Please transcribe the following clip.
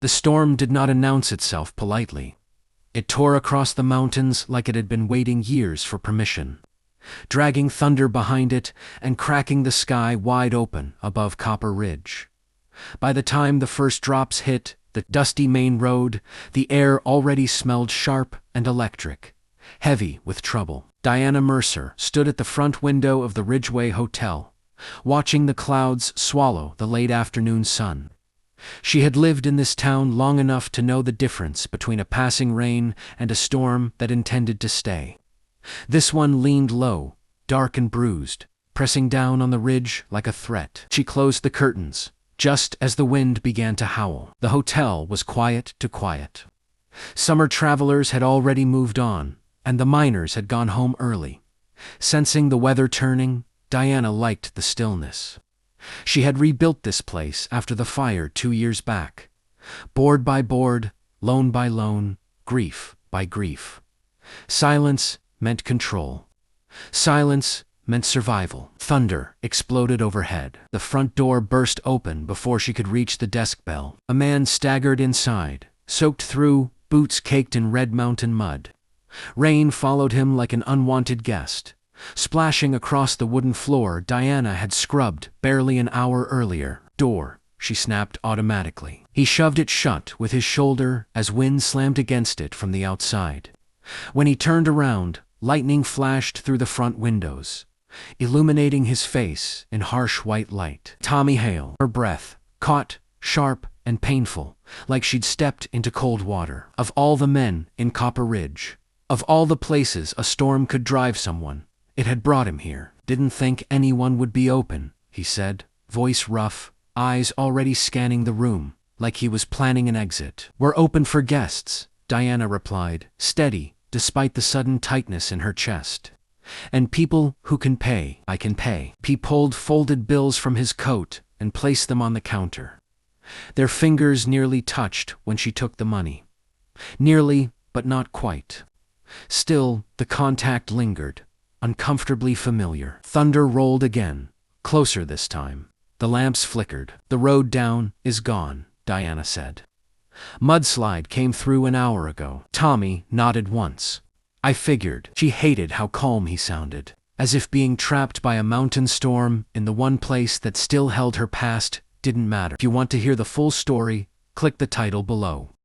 The storm did not announce itself politely. It tore across the mountains like it had been waiting years for permission, dragging thunder behind it and cracking the sky wide open above Copper Ridge. By the time the first drops hit the dusty main road, the air already smelled sharp and electric, heavy with trouble. Diana Mercer stood at the front window of the Ridgeway Hotel, watching the clouds swallow the late afternoon sun. She had lived in this town long enough to know the difference between a passing rain and a storm that intended to stay. This one leaned low, dark and bruised, pressing down on the ridge like a threat. She closed the curtains, just as the wind began to howl. The hotel was quiet to quiet. Summer travelers had already moved on, and the miners had gone home early. Sensing the weather turning, Diana liked the stillness. She had rebuilt this place after the fire 2 years back. Board by board, loan by loan, grief by grief. Silence meant control. Silence meant survival. Thunder exploded overhead. The front door burst open before she could reach the desk bell. A man staggered inside, soaked through, boots caked in red mountain mud. Rain followed him like an unwanted guest. Splashing across the wooden floor Diana had scrubbed barely an hour earlier. Door, she snapped automatically. He shoved it shut with his shoulder as wind slammed against it from the outside. When he turned around, lightning flashed through the front windows, illuminating his face in harsh white light. Tommy Hale. Her breath, caught, sharp, and painful, like she'd stepped into cold water. Of all the men in Copper Ridge, of all the places a storm could drive someone, it had brought him here. Didn't think anyone would be open, he said, voice rough, eyes already scanning the room, like he was planning an exit. We're open for guests, Diana replied, steady, despite the sudden tightness in her chest. And people who can pay, I can pay. He pulled folded bills from his coat and placed them on the counter. Their fingers nearly touched when she took the money. Nearly, but not quite. Still, the contact lingered, uncomfortably familiar. Thunder rolled again, closer this time. The lamps flickered. The road down is gone, Diana said. Mudslide came through an hour ago. Tommy nodded once. I figured. She hated how calm he sounded, as if being trapped by a mountain storm in the one place that still held her past didn't matter. If you want to hear the full story, click the title below.